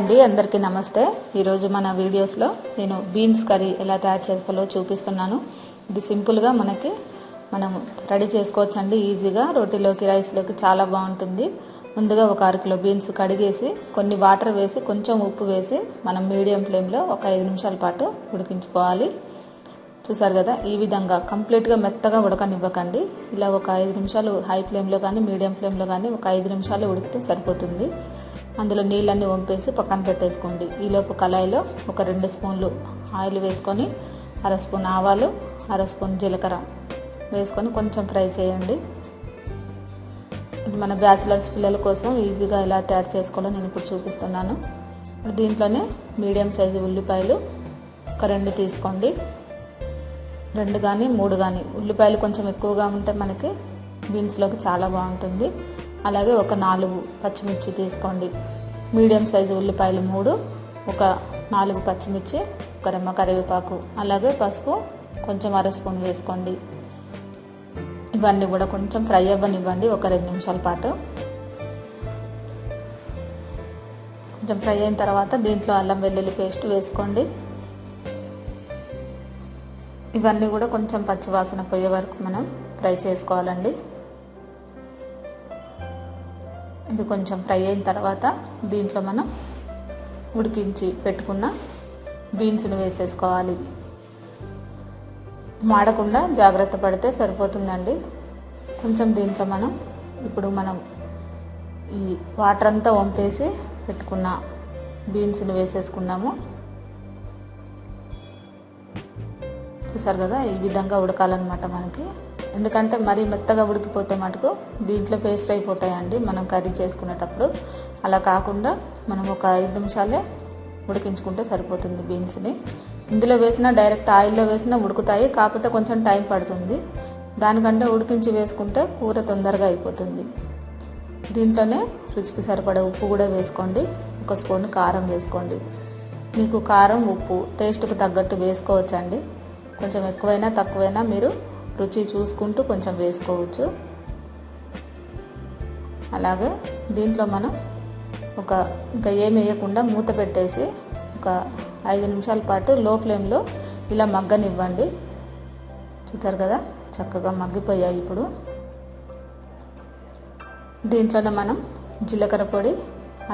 అండి, అందరికీ నమస్తే. ఈరోజు మన వీడియోస్లో నేను బీన్స్ కర్రీ ఎలా తయారు చేసుకోవాలో చూపిస్తున్నాను. ఇది సింపుల్గా మనం రెడీ చేసుకోవచ్చండి. ఈజీగా రోటీలోకి, రైస్లోకి చాలా బాగుంటుంది. ముందుగా ఒక 1/2 కిలో బీన్స్ కడిగేసి కొన్ని వాటర్ వేసి కొంచెం ఉప్పు వేసి మనం మీడియం ఫ్లేమ్లో ఒక 5 నిమిషాల పాటు ఉడికించుకోవాలి. చూసారు కదా, ఈ విధంగా కంప్లీట్గా మెత్తగా ఉడకనివ్వకండి. ఇలా ఒక 5 నిమిషాలు హై ఫ్లేమ్లో కానీ మీడియం ఫ్లేమ్లో కానీ ఒక 5 నిమిషాలు ఉడికితే సరిపోతుంది. అందులో నీళ్ళన్నీ వంపేసి పక్కన పెట్టేసుకోండి. ఈలోపు కళాయిలో ఒక 2 స్పూన్లు ఆయిల్ వేసుకొని 1/2 స్పూన్ ఆవాలు, 1/2 స్పూన్ జీలకర్ర వేసుకొని కొంచెం ఫ్రై చేయండి. ఇది మన బ్యాచిలర్స్ పిల్లల కోసం ఈజీగా ఎలా తయారు చేసుకోవాలో నేను ఇప్పుడు చూపిస్తున్నాను. దీంట్లోనే మీడియం సైజు ఉల్లిపాయలు ఒక 2 తీసుకోండి. 2 కానీ 3 కానీ, ఉల్లిపాయలు కొంచెం ఎక్కువగా ఉంటే మనకి బీన్స్లోకి చాలా బాగుంటుంది. అలాగే ఒక 4 పచ్చిమిర్చి తీసుకోండి. మీడియం సైజు ఉల్లిపాయలు 3, ఒక 4 పచ్చిమిర్చి, ఒక రెమ్మ కరివేపాకు, అలాగే పసుపు కొంచెం 1/2 స్పూన్ వేసుకోండి. ఇవన్నీ కూడా కొంచెం ఫ్రై అవ్వనివ్వండి ఒక 2 నిమిషాల పాటు. కొంచెం ఫ్రై అయిన తర్వాత దీంట్లో అల్లం వెల్లుల్లి పేస్ట్ వేసుకోండి. ఇవన్నీ కూడా కొంచెం పచ్చివాసన పోయే వరకు మనం ఫ్రై చేసుకోవాలండి. ఇది కొంచెం ఫ్రై అయిన తర్వాత దీంట్లో మనం ఉడికించి పెట్టుకున్న బీన్స్ని వేసేసుకోవాలి. మాడకుండా జాగ్రత్త పడితే సరిపోతుందండి. కొంచెం దీంట్లో ఇప్పుడు మనం ఈ వాటర్ అంతా వంపేసి పెట్టుకున్న బీన్స్ని వేసేసుకున్నాము. చూసారు కదా, ఈ విధంగా ఉడకాలన్నమాట మనకి. ఎందుకంటే మరీ మెత్తగా ఉడికిపోతే మటుకు దీంట్లో పేస్ట్ అయిపోతాయండి మనం కర్రీ చేసుకునేటప్పుడు. అలా కాకుండా మనం ఒక 5 నిమిషాలే ఉడికించుకుంటే సరిపోతుంది బీన్స్ని. ఇందులో వేసినా డైరెక్ట్ ఆయిల్లో వేసినా ఉడుకుతాయి, కాకపోతే కొంచెం టైం పడుతుంది. దానికంటే ఉడికించి వేసుకుంటే కూర తొందరగా అయిపోతుంది. దీంట్లోనే రుచికి సరిపడే ఉప్పు కూడా వేసుకోండి. 1 స్పూన్ కారం వేసుకోండి. మీకు కారం, ఉప్పు టేస్ట్కి తగ్గట్టు వేసుకోవచ్చండి. కొంచెం ఎక్కువైనా తక్కువైనా మీరు రుచి చూసుకుంటూ కొంచెం వేసుకోవచ్చు. అలాగే దీంట్లో మనం ఇంకా ఏమి వేయకుండా మూత పెట్టేసి ఒక 5 నిమిషాల పాటు లో ఫ్లేమ్లో ఇలా మగ్గనివ్వండి. చూసారు కదా, చక్కగా మగ్గిపోయాయి. ఇప్పుడు దీంట్లోనే మనం జీలకర్ర పొడి,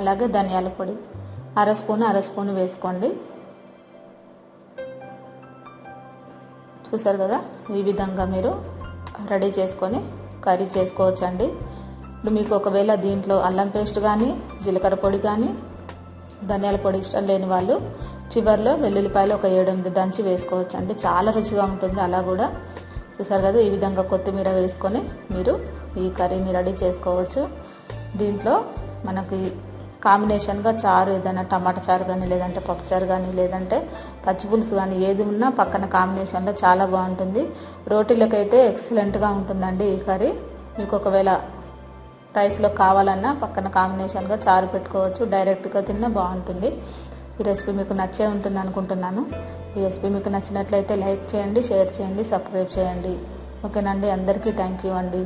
అలాగే ధనియాల పొడి 1/2 స్పూన్ వేసుకోండి. చూసారు కదా, ఈ విధంగా మీరు రెడీ చేసుకొని కర్రీ చేసుకోవచ్చండి. ఇప్పుడు మీకు ఒకవేళ దీంట్లో అల్లం పేస్ట్ కానీ, జీలకర్ర పొడి కానీ, ధనియాల పొడి ఇష్టం లేని వాళ్ళు చివర్లో వెల్లుల్లిపాయలు ఒక 7-8 దంచి వేసుకోవచ్చండి. చాలా రుచిగా ఉంటుంది అలా కూడా. చూసారు కదా, ఈ విధంగా కొత్తిమీర వేసుకొని మీరు ఈ కర్రీని రెడీ చేసుకోవచ్చు. దీంట్లో మనకి కాంబినేషన్గా చారు, ఏదైనా టమాటా చారు కానీ, లేదంటే పప్పుచారు కానీ, లేదంటే పచ్చిపులుసు కానీ, ఏది ఉన్నా పక్కన కాంబినేషన్లో చాలా బాగుంటుంది. రోటీలకైతే ఎక్సలెంట్గా ఉంటుందండి ఈ కర్రీ. మీకు ఒకవేళ రైస్లో కావాలన్నా పక్కన కాంబినేషన్గా చారు పెట్టుకోవచ్చు, డైరెక్ట్గా తిన్నా బాగుంటుంది. ఈ రెసిపీ మీకు నచ్చే ఉంటుంది అనుకుంటున్నాను. ఈ రెసిపీ మీకు నచ్చినట్లయితే లైక్ చేయండి, షేర్ చేయండి, సబ్స్క్రైబ్ చేయండి. ఓకేనండి, అందరికీ థ్యాంక్ యూ అండి.